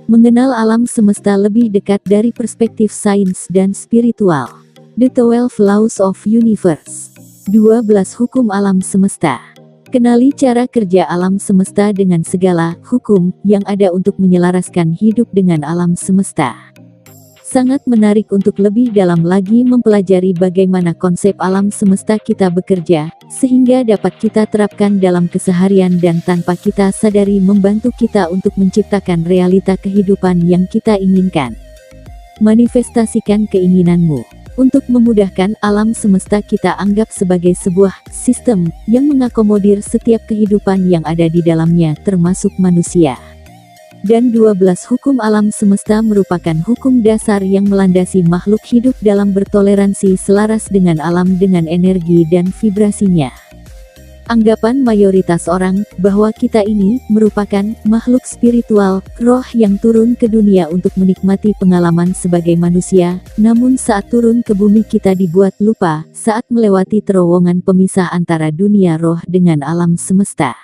Mengenal alam semesta lebih dekat dari perspektif sains dan spiritual. The 12 Laws of Universe. 12 Hukum Alam Semesta. Kenali cara kerja alam semesta dengan segala hukum yang ada untuk menyelaraskan hidup dengan alam semesta. Sangat menarik untuk lebih dalam lagi mempelajari bagaimana konsep alam semesta kita bekerja, sehingga dapat kita terapkan dalam keseharian dan tanpa kita sadari membantu kita untuk menciptakan realita kehidupan yang kita inginkan. Manifestasikan keinginanmu. Untuk memudahkan alam semesta kita anggap sebagai sebuah sistem yang mengakomodir setiap kehidupan yang ada di dalamnya termasuk manusia. Dan 12 hukum alam semesta merupakan hukum dasar yang melandasi makhluk hidup dalam bertoleransi selaras dengan alam dengan energi dan vibrasinya. Anggapan mayoritas orang bahwa kita ini merupakan makhluk spiritual, roh yang turun ke dunia untuk menikmati pengalaman sebagai manusia, namun saat turun ke bumi kita dibuat lupa saat melewati terowongan pemisah antara dunia roh dengan alam semesta.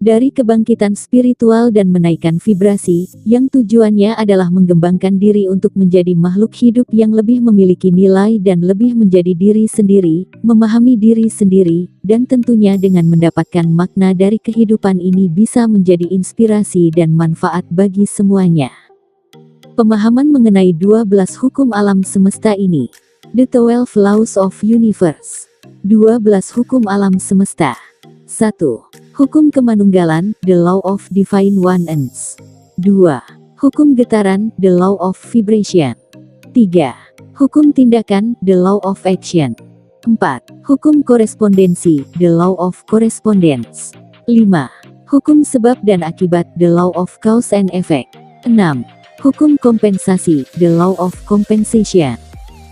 Dari kebangkitan spiritual dan menaikkan vibrasi, yang tujuannya adalah mengembangkan diri untuk menjadi makhluk hidup yang lebih memiliki nilai dan lebih menjadi diri sendiri, memahami diri sendiri, dan tentunya dengan mendapatkan makna dari kehidupan ini bisa menjadi inspirasi dan manfaat bagi semuanya. Pemahaman mengenai 12 hukum alam semesta ini. The 12 Laws of Universe. 12 hukum alam semesta. 1. Hukum kemanunggalan, the law of divine oneness. 2. Hukum getaran, the law of vibration. 3. Hukum tindakan, the law of action. 4. Hukum korespondensi, the law of correspondence. 5. Hukum sebab dan akibat, the law of cause and effect. 6. Hukum kompensasi, the law of compensation.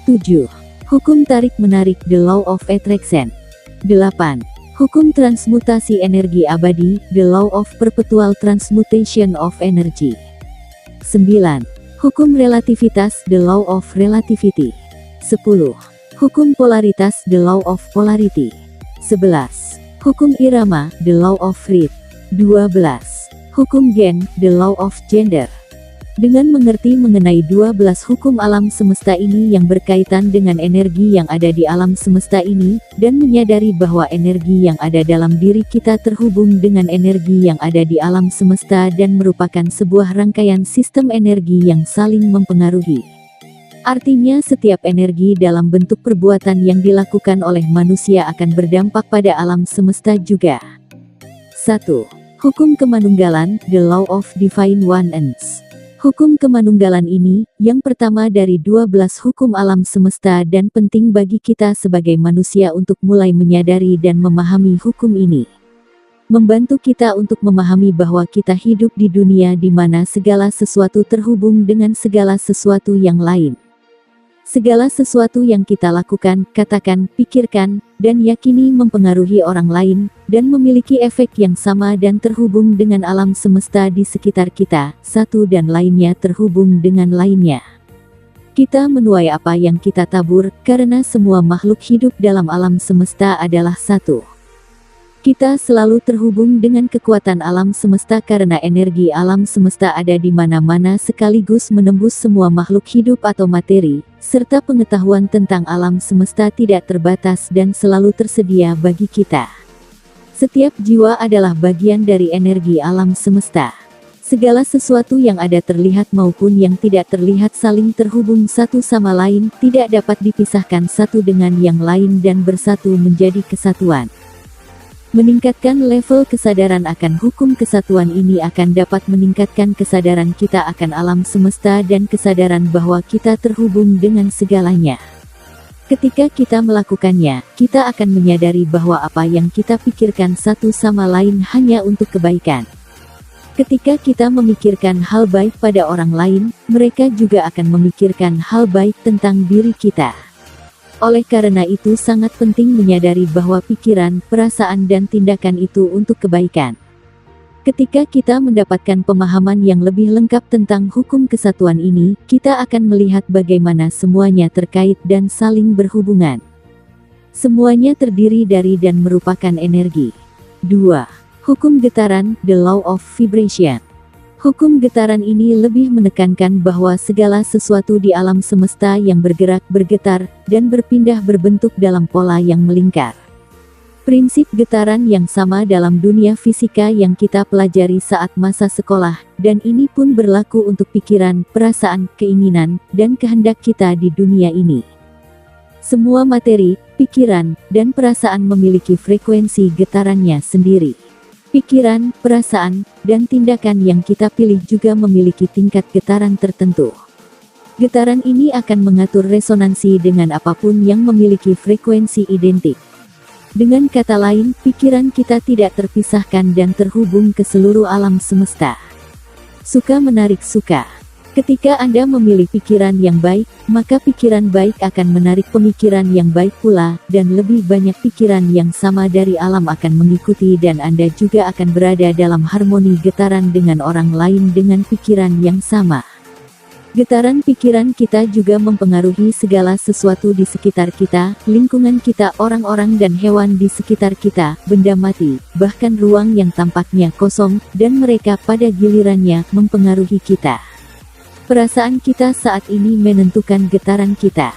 7. Hukum tarik-menarik, the law of attraction. 8. Hukum transmutasi energi abadi, the law of perpetual transmutation of energy. 9. Hukum relativitas, the law of relativity. 10. Hukum polaritas, the law of polarity. 11. Hukum irama, the law of rhythm. 12. Hukum gen, the law of gender. Dengan mengerti mengenai 12 hukum alam semesta ini yang berkaitan dengan energi yang ada di alam semesta ini, dan menyadari bahwa energi yang ada dalam diri kita terhubung dengan energi yang ada di alam semesta dan merupakan sebuah rangkaian sistem energi yang saling mempengaruhi. Artinya setiap energi dalam bentuk perbuatan yang dilakukan oleh manusia akan berdampak pada alam semesta juga. 1. Hukum kemanunggalan, the law of divine oneness. Hukum kemanunggalan ini, yang pertama dari 12 hukum alam semesta dan penting bagi kita sebagai manusia untuk mulai menyadari dan memahami hukum ini. Membantu kita untuk memahami bahwa kita hidup di dunia di mana segala sesuatu terhubung dengan segala sesuatu yang lain. Segala sesuatu yang kita lakukan, katakan, pikirkan, dan yakini mempengaruhi orang lain, dan memiliki efek yang sama dan terhubung dengan alam semesta di sekitar kita, satu dan lainnya terhubung dengan lainnya. Kita menuai apa yang kita tabur, karena semua makhluk hidup dalam alam semesta adalah satu. Kita selalu terhubung dengan kekuatan alam semesta karena energi alam semesta ada di mana-mana sekaligus menembus semua makhluk hidup atau materi, serta pengetahuan tentang alam semesta tidak terbatas dan selalu tersedia bagi kita. Setiap jiwa adalah bagian dari energi alam semesta. Segala sesuatu yang ada terlihat maupun yang tidak terlihat saling terhubung satu sama lain, tidak dapat dipisahkan satu dengan yang lain dan bersatu menjadi kesatuan. Meningkatkan level kesadaran akan hukum kesatuan ini akan dapat meningkatkan kesadaran kita akan alam semesta dan kesadaran bahwa kita terhubung dengan segalanya. Ketika kita melakukannya, kita akan menyadari bahwa apa yang kita pikirkan satu sama lain hanya untuk kebaikan. Ketika kita memikirkan hal baik pada orang lain, mereka juga akan memikirkan hal baik tentang diri kita. Oleh karena itu sangat penting menyadari bahwa pikiran, perasaan dan tindakan itu untuk kebaikan. Ketika kita mendapatkan pemahaman yang lebih lengkap tentang hukum kesatuan ini, kita akan melihat bagaimana semuanya terkait dan saling berhubungan. Semuanya terdiri dari dan merupakan energi. 2. Hukum getaran, the law of vibration. Hukum getaran ini lebih menekankan bahwa segala sesuatu di alam semesta yang bergerak, bergetar, dan berpindah berbentuk dalam pola yang melingkar. Prinsip getaran yang sama dalam dunia fisika yang kita pelajari saat masa sekolah, dan ini pun berlaku untuk pikiran, perasaan, keinginan, dan kehendak kita di dunia ini. Semua materi, pikiran, dan perasaan memiliki frekuensi getarannya sendiri. Pikiran, perasaan, dan tindakan yang kita pilih juga memiliki tingkat getaran tertentu. Getaran ini akan mengatur resonansi dengan apapun yang memiliki frekuensi identik. Dengan kata lain, pikiran kita tidak terpisahkan dan terhubung ke seluruh alam semesta. Suka menarik suka. Ketika Anda memilih pikiran yang baik, maka pikiran baik akan menarik pemikiran yang baik pula, dan lebih banyak pikiran yang sama dari alam akan mengikuti dan Anda juga akan berada dalam harmoni getaran dengan orang lain dengan pikiran yang sama. Getaran pikiran kita juga mempengaruhi segala sesuatu di sekitar kita, lingkungan kita, orang-orang dan hewan di sekitar kita, benda mati, bahkan ruang yang tampaknya kosong, dan mereka pada gilirannya mempengaruhi kita. Perasaan kita saat ini menentukan getaran kita.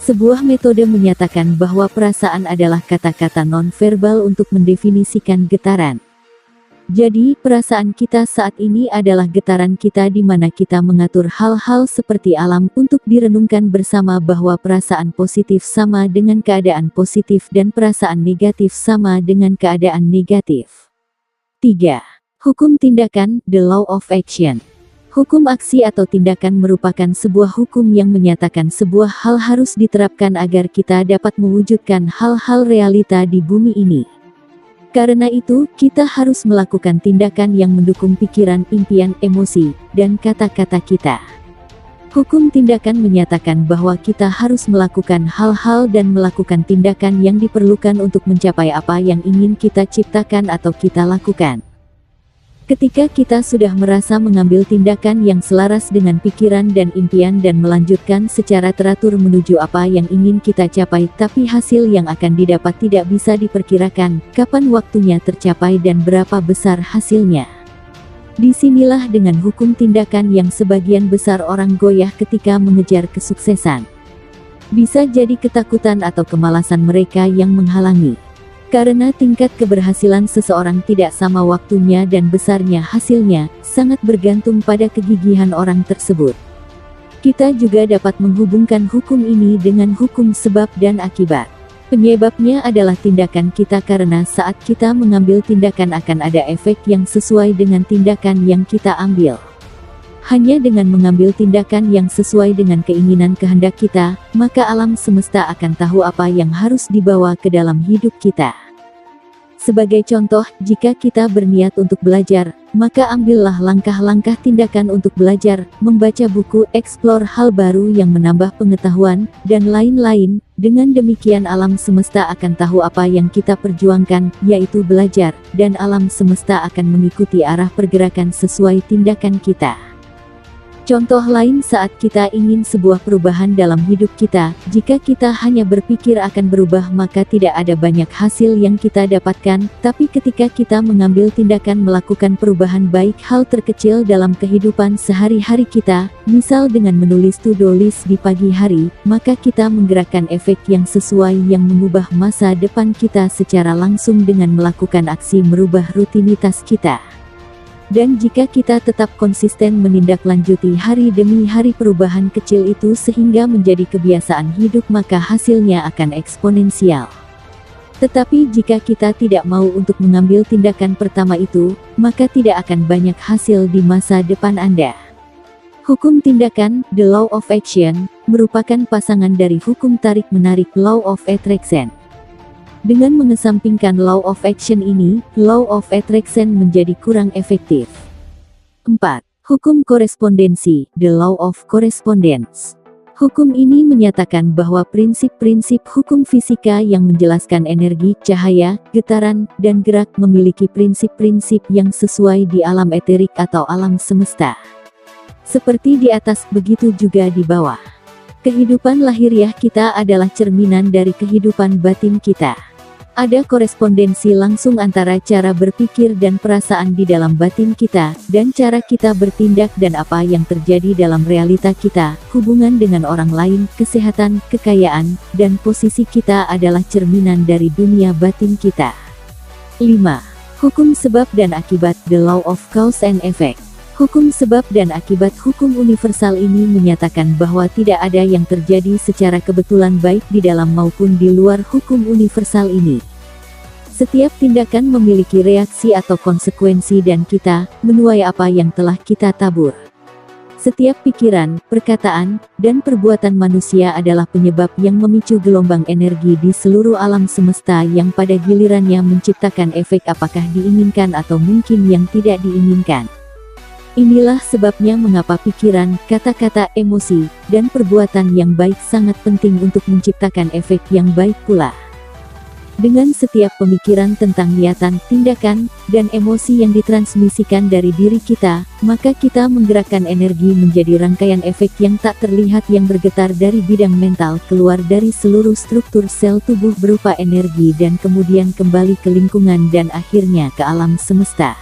Sebuah metode menyatakan bahwa perasaan adalah kata-kata non-verbal untuk mendefinisikan getaran. Jadi, perasaan kita saat ini adalah getaran kita di mana kita mengatur hal-hal seperti alam untuk direnungkan bersama bahwa perasaan positif sama dengan keadaan positif dan perasaan negatif sama dengan keadaan negatif. 3. Hukum tindakan, the law of action. Hukum aksi atau tindakan merupakan sebuah hukum yang menyatakan sebuah hal harus diterapkan agar kita dapat mewujudkan hal-hal realita di bumi ini. Karena itu, kita harus melakukan tindakan yang mendukung pikiran, impian, emosi, dan kata-kata kita. Hukum tindakan menyatakan bahwa kita harus melakukan hal-hal dan melakukan tindakan yang diperlukan untuk mencapai apa yang ingin kita ciptakan atau kita lakukan. Ketika kita sudah merasa mengambil tindakan yang selaras dengan pikiran dan impian dan melanjutkan secara teratur menuju apa yang ingin kita capai, tapi hasil yang akan didapat tidak bisa diperkirakan, kapan waktunya tercapai dan berapa besar hasilnya. Disinilah dengan hukum tindakan yang sebagian besar orang goyah ketika mengejar kesuksesan. Bisa jadi ketakutan atau kemalasan mereka yang menghalangi. Karena tingkat keberhasilan seseorang tidak sama waktunya dan besarnya hasilnya, sangat bergantung pada kegigihan orang tersebut. Kita juga dapat menghubungkan hukum ini dengan hukum sebab dan akibat. Penyebabnya adalah tindakan kita karena saat kita mengambil tindakan akan ada efek yang sesuai dengan tindakan yang kita ambil. Hanya dengan mengambil tindakan yang sesuai dengan keinginan kehendak kita, maka alam semesta akan tahu apa yang harus dibawa ke dalam hidup kita. Sebagai contoh, jika kita berniat untuk belajar, maka ambillah langkah-langkah tindakan untuk belajar, membaca buku, eksplor hal baru yang menambah pengetahuan, dan lain-lain. Dengan demikian alam semesta akan tahu apa yang kita perjuangkan, yaitu belajar, dan alam semesta akan mengikuti arah pergerakan sesuai tindakan kita. Contoh lain saat kita ingin sebuah perubahan dalam hidup kita, jika kita hanya berpikir akan berubah maka tidak ada banyak hasil yang kita dapatkan, tapi ketika kita mengambil tindakan melakukan perubahan baik hal terkecil dalam kehidupan sehari-hari kita, misal dengan menulis to-do list di pagi hari, maka kita menggerakkan efek yang sesuai yang mengubah masa depan kita secara langsung dengan melakukan aksi merubah rutinitas kita. Dan jika kita tetap konsisten menindaklanjuti hari demi hari perubahan kecil itu sehingga menjadi kebiasaan hidup maka hasilnya akan eksponensial. Tetapi jika kita tidak mau untuk mengambil tindakan pertama itu, maka tidak akan banyak hasil di masa depan Anda. Hukum tindakan, the law of action, merupakan pasangan dari hukum tarik-menarik law of attraction. Dengan mengesampingkan law of action ini, law of attraction menjadi kurang efektif. 4. Hukum korespondensi, the law of correspondence. Hukum ini menyatakan bahwa prinsip-prinsip hukum fisika yang menjelaskan energi, cahaya, getaran, dan gerak memiliki prinsip-prinsip yang sesuai di alam eterik atau alam semesta. Seperti di atas, begitu juga di bawah. Kehidupan lahiriah kita adalah cerminan dari kehidupan batin kita. Ada korespondensi langsung antara cara berpikir dan perasaan di dalam batin kita, dan cara kita bertindak dan apa yang terjadi dalam realita kita, hubungan dengan orang lain, kesehatan, kekayaan, dan posisi kita adalah cerminan dari dunia batin kita. 5. Hukum sebab dan akibat, the law of cause and effect. Hukum sebab dan akibat hukum universal ini menyatakan bahwa tidak ada yang terjadi secara kebetulan baik di dalam maupun di luar hukum universal ini. Setiap tindakan memiliki reaksi atau konsekuensi dan kita menuai apa yang telah kita tabur. Setiap pikiran, perkataan, dan perbuatan manusia adalah penyebab yang memicu gelombang energi di seluruh alam semesta yang pada gilirannya menciptakan efek apakah diinginkan atau mungkin yang tidak diinginkan. Inilah sebabnya mengapa pikiran, kata-kata, emosi, dan perbuatan yang baik sangat penting untuk menciptakan efek yang baik pula. Dengan setiap pemikiran tentang niatan, tindakan, dan emosi yang ditransmisikan dari diri kita, maka kita menggerakkan energi menjadi rangkaian efek yang tak terlihat yang bergetar dari bidang mental keluar dari seluruh struktur sel tubuh berupa energi dan kemudian kembali ke lingkungan dan akhirnya ke alam semesta.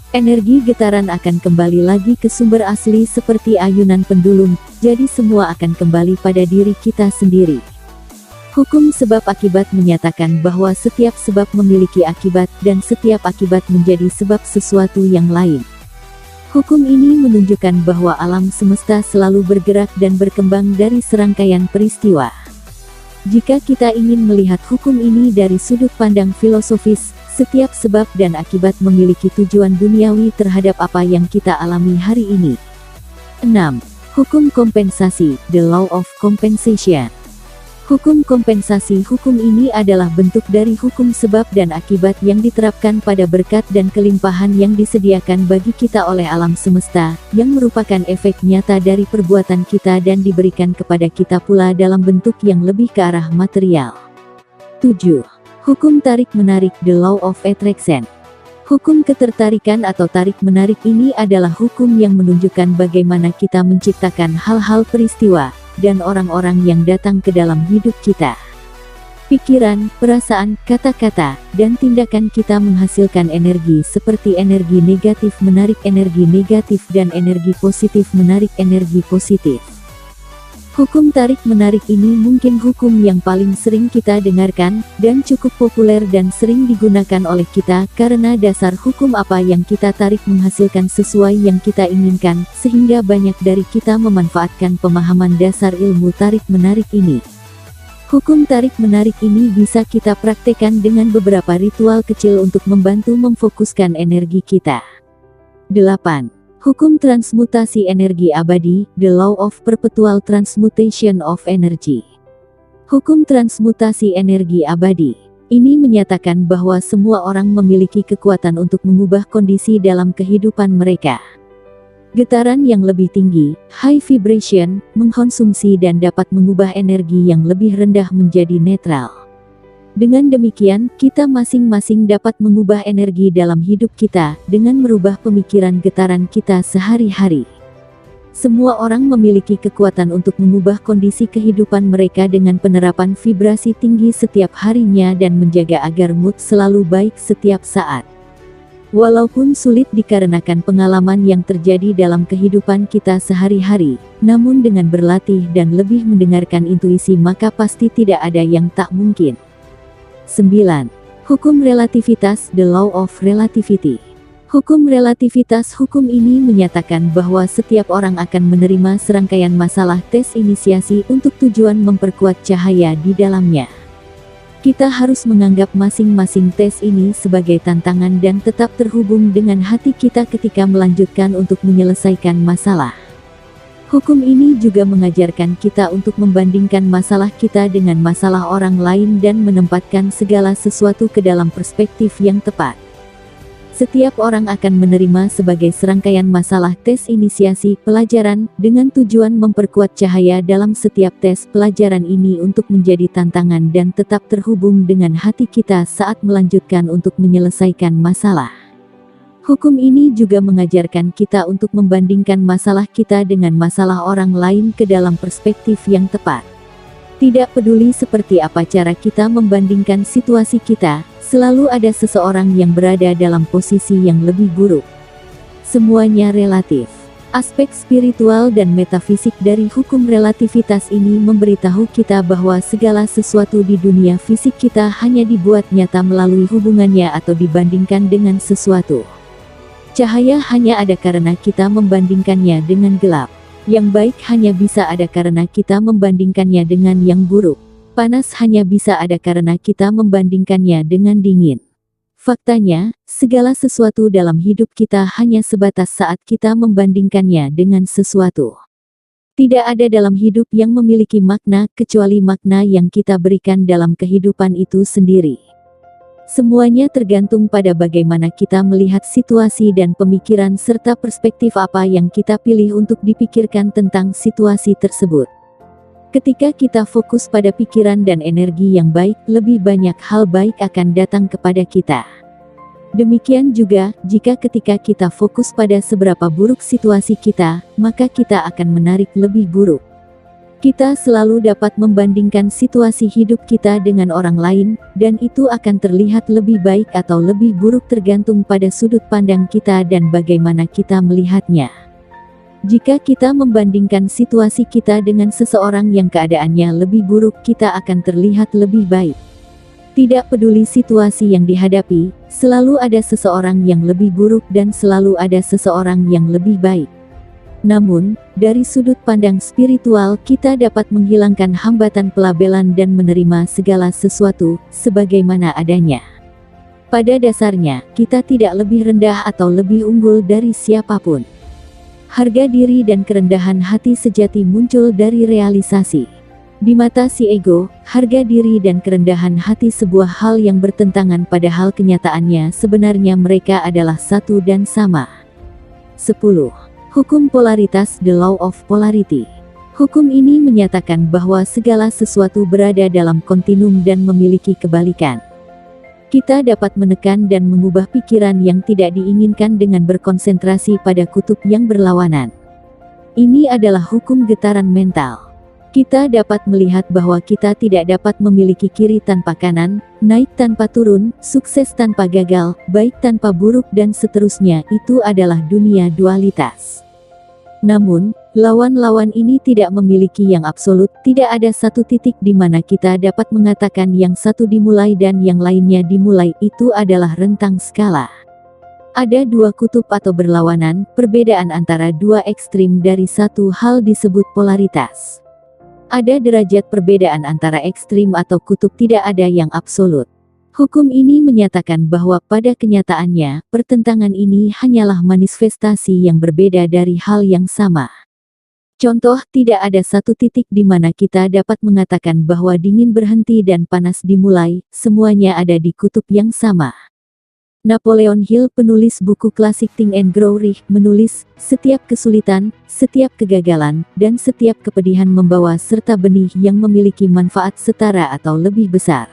Energi getaran akan kembali lagi ke sumber asli seperti ayunan pendulum, jadi semua akan kembali pada diri kita sendiri. Hukum sebab akibat menyatakan bahwa setiap sebab memiliki akibat dan setiap akibat menjadi sebab sesuatu yang lain. Hukum ini menunjukkan bahwa alam semesta selalu bergerak dan berkembang dari serangkaian peristiwa. Jika kita ingin melihat hukum ini dari sudut pandang filosofis, setiap sebab dan akibat memiliki tujuan duniawi terhadap apa yang kita alami hari ini. 6. Hukum kompensasi, the law of compensation. Hukum kompensasi. Hukum ini adalah bentuk dari hukum sebab dan akibat yang diterapkan pada berkat dan kelimpahan yang disediakan bagi kita oleh alam semesta, yang merupakan efek nyata dari perbuatan kita dan diberikan kepada kita pula dalam bentuk yang lebih ke arah material. 7. Hukum tarik-menarik, the law of attraction. Hukum ketertarikan atau tarik-menarik ini adalah hukum yang menunjukkan bagaimana kita menciptakan hal-hal peristiwa, dan orang-orang yang datang ke dalam hidup kita. Pikiran, perasaan, kata-kata, dan tindakan kita menghasilkan energi seperti energi negatif menarik energi negatif dan energi positif menarik energi positif. Hukum tarik-menarik ini mungkin hukum yang paling sering kita dengarkan, dan cukup populer dan sering digunakan oleh kita, karena dasar hukum apa yang kita tarik menghasilkan sesuai yang kita inginkan, sehingga banyak dari kita memanfaatkan pemahaman dasar ilmu tarik-menarik ini. Hukum tarik-menarik ini bisa kita praktekkan dengan beberapa ritual kecil untuk membantu memfokuskan energi kita. 8. Hukum transmutasi energi abadi, the law of perpetual transmutation of energy. Hukum transmutasi energi abadi ini menyatakan bahwa semua orang memiliki kekuatan untuk mengubah kondisi dalam kehidupan mereka. Getaran yang lebih tinggi, high vibration, mengkonsumsi dan dapat mengubah energi yang lebih rendah menjadi netral. Dengan demikian, kita masing-masing dapat mengubah energi dalam hidup kita, dengan merubah pemikiran getaran kita sehari-hari. Semua orang memiliki kekuatan untuk mengubah kondisi kehidupan mereka dengan penerapan vibrasi tinggi setiap harinya dan menjaga agar mood selalu baik setiap saat. Walaupun sulit dikarenakan pengalaman yang terjadi dalam kehidupan kita sehari-hari, namun dengan berlatih dan lebih mendengarkan intuisi maka pasti tidak ada yang tak mungkin. 9. Hukum relativitas, the law of relativity. Hukum relativitas. Hukum ini menyatakan bahwa setiap orang akan menerima serangkaian masalah tes inisiasi untuk tujuan memperkuat cahaya di dalamnya. Kita harus menganggap masing-masing tes ini sebagai tantangan dan tetap terhubung dengan hati kita ketika melanjutkan untuk menyelesaikan masalah. Hukum ini juga mengajarkan kita untuk membandingkan masalah kita dengan masalah orang lain dan menempatkan segala sesuatu ke dalam perspektif yang tepat. Setiap orang akan menerima sebagai serangkaian masalah tes inisiasi pelajaran, dengan tujuan memperkuat cahaya dalam setiap tes pelajaran ini untuk menjadi tantangan dan tetap terhubung dengan hati kita saat melanjutkan untuk menyelesaikan masalah. Hukum ini juga mengajarkan kita untuk membandingkan masalah kita dengan masalah orang lain ke dalam perspektif yang tepat. Tidak peduli seperti apa cara kita membandingkan situasi kita, selalu ada seseorang yang berada dalam posisi yang lebih buruk. Semuanya relatif. Aspek spiritual dan metafisik dari hukum relativitas ini memberitahu kita bahwa segala sesuatu di dunia fisik kita hanya dibuat nyata melalui hubungannya atau dibandingkan dengan sesuatu. Cahaya hanya ada karena kita membandingkannya dengan gelap. Yang baik hanya bisa ada karena kita membandingkannya dengan yang buruk. Panas hanya bisa ada karena kita membandingkannya dengan dingin. Faktanya, segala sesuatu dalam hidup kita hanya sebatas saat kita membandingkannya dengan sesuatu. Tidak ada dalam hidup yang memiliki makna kecuali makna yang kita berikan dalam kehidupan itu sendiri. Semuanya tergantung pada bagaimana kita melihat situasi dan pemikiran serta perspektif apa yang kita pilih untuk dipikirkan tentang situasi tersebut. Ketika kita fokus pada pikiran dan energi yang baik, lebih banyak hal baik akan datang kepada kita. Demikian juga, jika ketika kita fokus pada seberapa buruk situasi kita, maka kita akan menarik lebih buruk. Kita selalu dapat membandingkan situasi hidup kita dengan orang lain, dan itu akan terlihat lebih baik atau lebih buruk tergantung pada sudut pandang kita dan bagaimana kita melihatnya. Jika kita membandingkan situasi kita dengan seseorang yang keadaannya lebih buruk, kita akan terlihat lebih baik. Tidak peduli situasi yang dihadapi, selalu ada seseorang yang lebih buruk dan selalu ada seseorang yang lebih baik. Namun, dari sudut pandang spiritual, kita dapat menghilangkan hambatan pelabelan dan menerima segala sesuatu sebagaimana adanya. Pada dasarnya, kita tidak lebih rendah atau lebih unggul dari siapapun. Harga diri dan kerendahan hati sejati muncul dari realisasi. Di mata si ego, harga diri dan kerendahan hati sebuah hal yang bertentangan, padahal kenyataannya sebenarnya mereka adalah satu dan sama. 10. Hukum polaritas, the law of polarity. Hukum ini menyatakan bahwa segala sesuatu berada dalam kontinum dan memiliki kebalikan. Kita dapat menekan dan mengubah pikiran yang tidak diinginkan dengan berkonsentrasi pada kutub yang berlawanan. Ini adalah hukum getaran mental. Kita dapat melihat bahwa kita tidak dapat memiliki kiri tanpa kanan, naik tanpa turun, sukses tanpa gagal, baik tanpa buruk dan seterusnya. Itu adalah dunia dualitas. Namun, lawan-lawan ini tidak memiliki yang absolut, tidak ada satu titik di mana kita dapat mengatakan yang satu dimulai dan yang lainnya dimulai, itu adalah rentang skala. Ada dua kutub atau berlawanan, perbedaan antara dua ekstrim dari satu hal disebut polaritas. Ada derajat perbedaan antara ekstrim atau kutub, tidak ada yang absolut. Hukum ini menyatakan bahwa pada kenyataannya, pertentangan ini hanyalah manifestasi yang berbeda dari hal yang sama. Contoh, tidak ada satu titik di mana kita dapat mengatakan bahwa dingin berhenti dan panas dimulai, semuanya ada di kutub yang sama. Napoleon Hill, penulis buku klasik Think and Grow Rich, menulis, setiap kesulitan, setiap kegagalan, dan setiap kepedihan membawa serta benih yang memiliki manfaat setara atau lebih besar.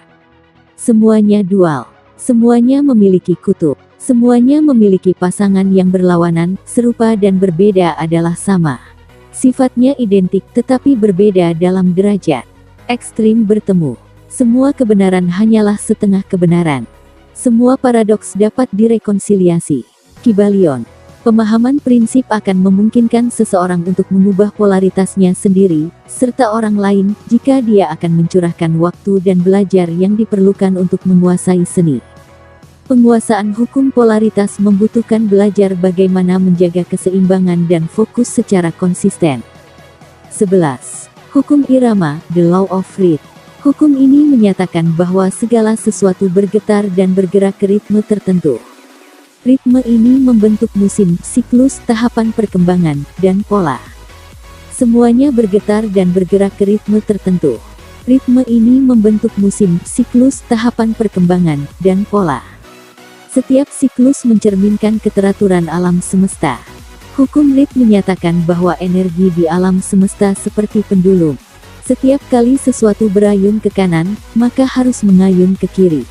Semuanya dual. Semuanya memiliki kutub. Semuanya memiliki pasangan yang berlawanan, serupa dan berbeda adalah sama. Sifatnya identik tetapi berbeda dalam derajat. Ekstrim bertemu. Semua kebenaran hanyalah setengah kebenaran. Semua paradoks dapat direkonsiliasi. Kybalion. Pemahaman prinsip akan memungkinkan seseorang untuk mengubah polaritasnya sendiri, serta orang lain, jika dia akan mencurahkan waktu dan belajar yang diperlukan untuk menguasai seni. Penguasaan hukum polaritas membutuhkan belajar bagaimana menjaga keseimbangan dan fokus secara konsisten. 11. Hukum irama, the law of rhythm. Hukum ini menyatakan bahwa segala sesuatu bergetar dan bergerak ke ritme tertentu. Ritme ini membentuk musim, siklus, tahapan perkembangan, dan pola. Semuanya bergetar dan bergerak ke ritme tertentu. Ritme ini membentuk musim, siklus, tahapan perkembangan, dan pola. Setiap siklus mencerminkan keteraturan alam semesta. Hukum ritme menyatakan bahwa energi di alam semesta seperti pendulum. Setiap kali sesuatu berayun ke kanan, maka harus mengayun ke kiri.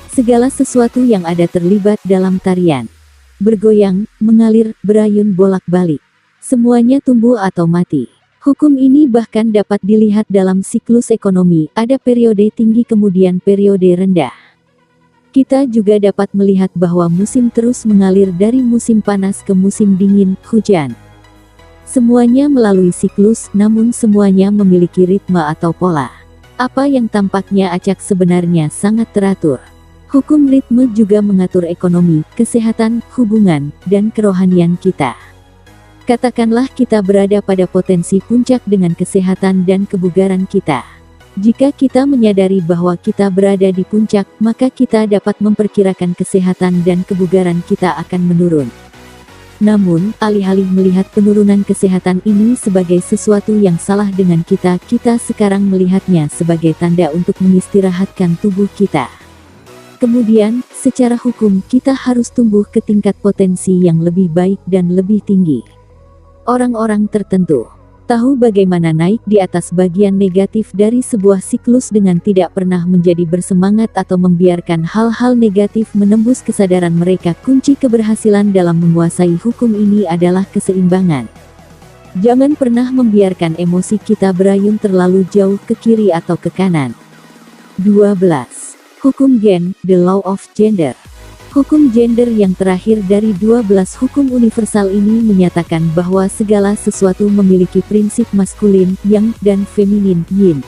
Segala sesuatu yang ada terlibat dalam tarian. Bergoyang, mengalir, berayun bolak-balik. Semuanya tumbuh atau mati. Hukum ini bahkan dapat dilihat dalam siklus ekonomi, ada periode tinggi kemudian periode rendah. Kita juga dapat melihat bahwa musim terus mengalir dari musim panas ke musim dingin, hujan. Semuanya melalui siklus, namun semuanya memiliki ritme atau pola. Apa yang tampaknya acak sebenarnya sangat teratur. Hukum ritme juga mengatur ekonomi, kesehatan, hubungan, dan kerohanian kita. Katakanlah kita berada pada potensi puncak dengan kesehatan dan kebugaran kita. Jika kita menyadari bahwa kita berada di puncak, maka kita dapat memperkirakan kesehatan dan kebugaran kita akan menurun. Namun, alih-alih melihat penurunan kesehatan ini sebagai sesuatu yang salah dengan kita sekarang melihatnya sebagai tanda untuk mengistirahatkan tubuh kita. Kemudian, secara hukum kita harus tumbuh ke tingkat potensi yang lebih baik dan lebih tinggi. Orang-orang tertentu tahu bagaimana naik di atas bagian negatif dari sebuah siklus dengan tidak pernah menjadi bersemangat atau membiarkan hal-hal negatif menembus kesadaran mereka. Kunci keberhasilan dalam menguasai hukum ini adalah keseimbangan. Jangan pernah membiarkan emosi kita berayun terlalu jauh ke kiri atau ke kanan. 12. Hukum gen, the law of gender. Hukum gender yang terakhir dari 12 hukum universal ini menyatakan bahwa segala sesuatu memiliki prinsip maskulin, yang, dan feminin, yin.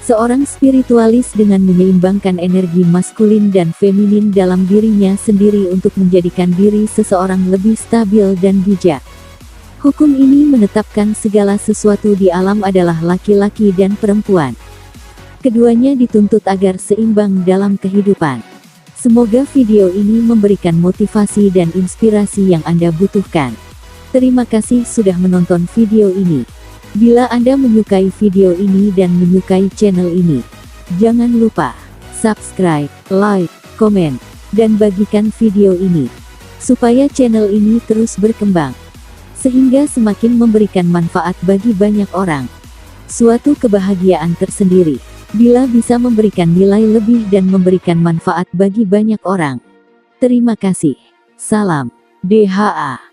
Seorang spiritualis dengan menyeimbangkan energi maskulin dan feminin dalam dirinya sendiri untuk menjadikan diri seseorang lebih stabil dan bijak. Hukum ini menetapkan segala sesuatu di alam adalah laki-laki dan perempuan. Keduanya dituntut agar seimbang dalam kehidupan. Semoga video ini memberikan motivasi dan inspirasi yang Anda butuhkan. Terima kasih sudah menonton video ini. Bila Anda menyukai video ini dan menyukai channel ini, jangan lupa subscribe, like, komen, dan bagikan video ini, supaya channel ini terus berkembang, sehingga semakin memberikan manfaat bagi banyak orang. Suatu kebahagiaan tersendiri bila bisa memberikan nilai lebih dan memberikan manfaat bagi banyak orang. Terima kasih. Salam DHA.